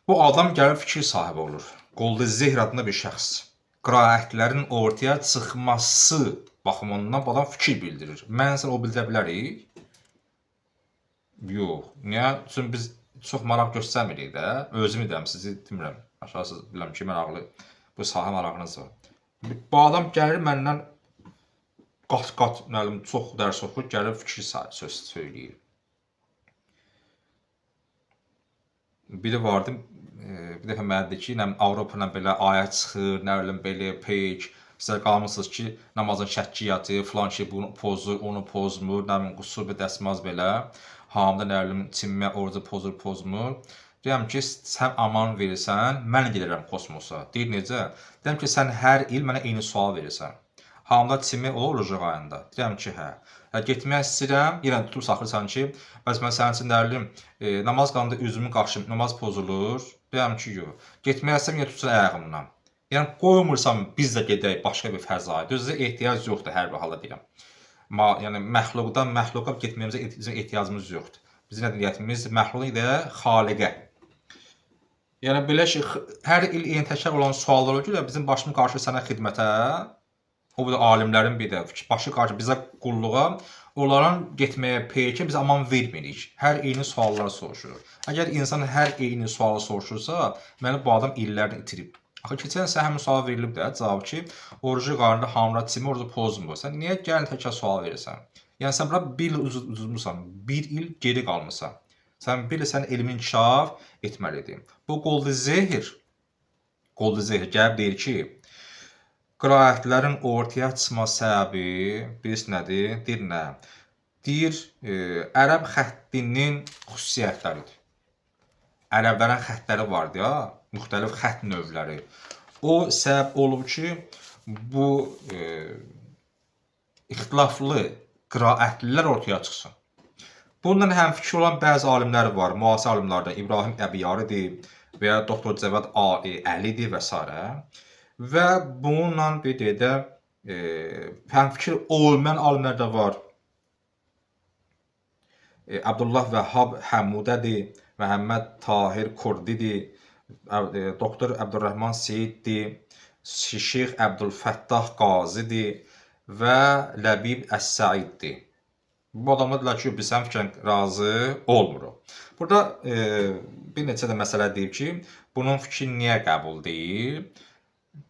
Bu adam gəlir fikir sahibi olur. Qolda Zehr adında bir şəxs. Qiraətlərin ortaya çıxması baxımından bu adam fikir bildirir. Mən sən o bildirə bilərik? Yox. Niyə? Çünki biz çox maraq göstərmirik də. Özümü deyirəm, sizi demirəm. Aşağısı bilirəm ki, maraqlı bu sahə marağınız var. Bu adam gəlir məndən qat-qat, müəllim, çox dərs oxuyur, gəlir fikir söz söyləyir. Biri vardı, bir dəfə mənə dedi ki, Avropa ilə belə ayət çıxır, nə bilim belə peyk, sizə qalmısınız ki, namazın şəkkiyyatı, filan şey bunu pozur, onu pozmur, nə bilim qusur bir dəsmaz belə, hamıda nə bilim çinmə orada pozur, pozmur. Deyirəm ki, sən aman verirsən, mən gedirəm kosmosa. Deyir necə? Deyirəm ki, sən hər il mənə eyni sual verirsən. Hamıda çinmə olur Rojaq ayında. Deyirəm ki, hə. Getmək istəyirəm, yenə tutub saxlayırsan ki, bəs mən sənin üçün dərilim, namaz qanında üzümün qarşım, namaz pozulur. Deyirəm ki, yox. Getmək istəyirəm, yenə tutsan ayağımdan. Yəni, qoymursan biz də gedək başqa bir fəzaya. Düzdür, ehtiyac yoxdur hər bir halda deyirəm. Yəni, məxluqdan məxluqa getməyimizə ehtiyacımız yoxdur. Bizim niyyətimiz məxluqdan gedək xaliqə. Yəni, belə şey, hər il eyni təkrar olan suallar olur ki, bizim başımız qarşı sənə xidmətə, o da alimlərin bir də başı qarşı bizə qulluğa, onların getməyə peyki biz aman vermirik. Hər eyni suallar soruşur. Əgər insan hər eyni sualı soruşursa, məni bu adam illərini itirib. Axı keçən sən həmin sual verilib də, cavab ki, orucu qarnında hamıra çimi, orucu pozmur. Sən niyə gəlin təkrar sual verirsən? Yəni sən bura bir il uzmusan, bir il geri qalmısan. Sən bir il sənin elmin inkişaf etməlidir. Bu Qolda Zehr gəlib deyir ki, qiraətlərin ortaya çıxma səbəbi birisi nədir? Deyir nə? Deyir, ərəb xəttinin xüsusiyyətləridir. Ərəblərin xəttləri vardı ya, müxtəlif xətt növləri. O səbəb olub ki, bu ixtilaflı qiraətlilər ortaya çıxsın. Bundan həmfikir olan bəzi alimlər var. Müasir alimlərdən İbrahim Əbiyaridir və ya Doktor Cəvad Əlidir və s. Və bununla bir də həmfikir olmayan alimlər də var. Abdullah Vəhhab Həmudədir, Məhəmməd Tahir Kurdidir, Doktor Əbdurrəhman Seyiddir, Şeyx Əbdülfəttah Qazidir və Ləbib Əs-Səiddir. Bu adamlar deyirlər ki, biz sənin fikrin razı olmuruq. Burada bir neçə də məsələ deyib ki, bunun fikri niyə qəbul deyil?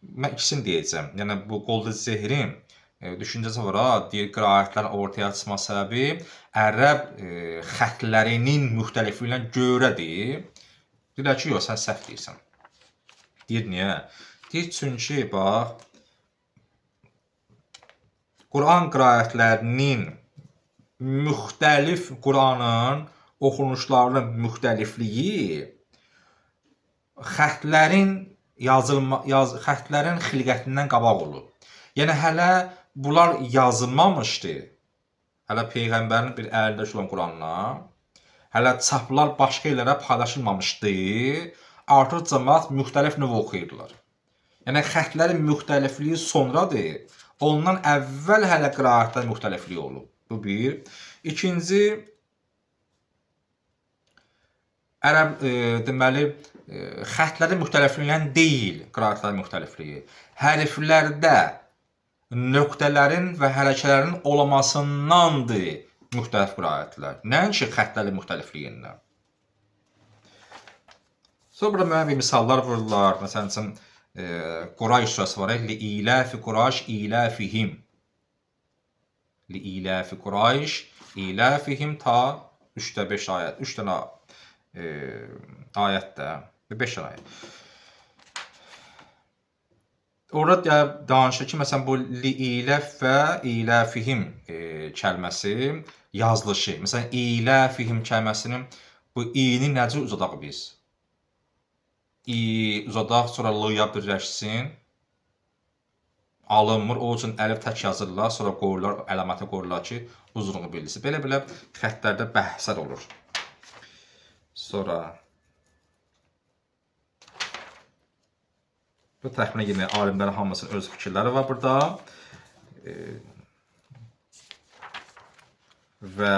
Mən ikisini deyəcəm. Yəni, bu Qolda Zehrin düşüncəsi var, deyir, qiraətlərin ortaya çıxma səbəbi ərəb xətlərinin müxtəlifliyinə görədir. Deyirlər ki, yox, sən səhv deyirsən. Deyir, niyə? Deyir, çünki, bax, Quran qiraətlərinin müxtəlif Quranın oxunuşlarının müxtəlifliyi xətlərin xətlərin xilqətindən qabaq olub. Yəni, hələ bunlar yazılmamışdı. Hələ Peyğəmbərin bir əlində olan Quranla, hələ çaplar başqa yerlərə paylaşılmamışdı. Artıq cəmaat müxtəlif növ oxuyurdular. Yəni, xətlərin müxtəlifliyi sonradır. Ondan əvvəl hələ qiraətlər müxtəlifliyi olub. Bu bir. İkinci, ərəb, deməli, xətlərin müxtəlifliyindən deyil qiraətlərin müxtəlifliyi. Hərflərdə nöqtələrin və hərəkələrin olmasındandır müxtəlif qiraətlər. Nəinki xətlərin müxtəlifliyindən. Sonra burada müəyyən bir misallar vururlar. Məsələn üçün, Qurayş surəsi var. Li-iləfi Qurayş iləfihim. Li-iləfi Qurayş iləfihim ta 3-də 5 ayət. 3 dənə ayətdə. 5 ayət. Orada danışır ki, məsələn, bu li-iləf və iləfihim kəlməsi yazılışı. Məsələn, iləfihim kəlməsinin bu i-ni necə uzadaq biz? I uzadaq, sonra l-ya birləşsin. Alınmır, o üçün əlif tək yazırlar, sonra qoyurlar, əlamətə qoyurlar ki, uzunluğu bilinsin. Belə-belə xəttlərdə bəhslər olur. Sonra bu təxminə yenə alimlərin hamısının öz fikirləri var burada. Və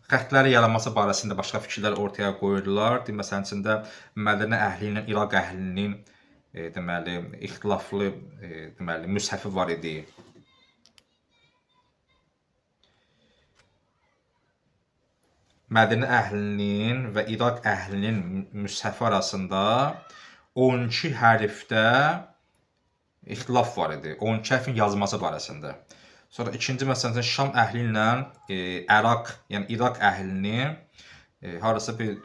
Xəttləri yaranması barəsində başqa fikirlər ortaya qoyurdular. Məsələn, içində Mədənə əhli ilə İraq əhlinin deməli ixtilaflı deməli müshəfi var idi. Mədənə əhlinin və İraq əhlinin müshəfi arasında 12 hərfdə ixtilaf var idi. 12 hərfin yazılması barəsində. Sonra ikinci məsələn Şam əhli ilə Əraq, yəni İraq əhlinin harasa bir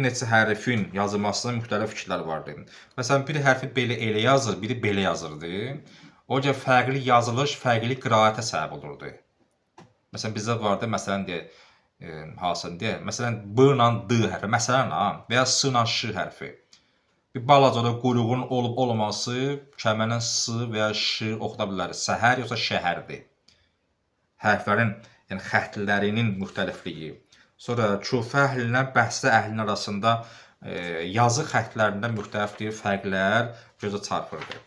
neçə hərfin yazılmasında müxtəlif fikirlər vardı. Məsələn, bir hərfi elə yazır, biri belə yazırdı. O cür fərqli yazılış, fərqli qiraətə səbəb olurdu. Məsələn, bizdə vardı, məsələn hansını deyək, məsələn, B ilə D hərfi, məsələn, və ya S ilə Ş hərfi. Bir balaca da quyruğun olub-olmaması kəlmənin S və ya Ş oxuda bilərik. Səhər yoxsa şəhərdir. Hərflərin, yəni xəttlərinin müxtəlifliyi. Sonra Kufə əhli ilə Bəsrə əhlinin arasında yazı xəttlərində müxtəlif fərqlər gözə çarpırdı.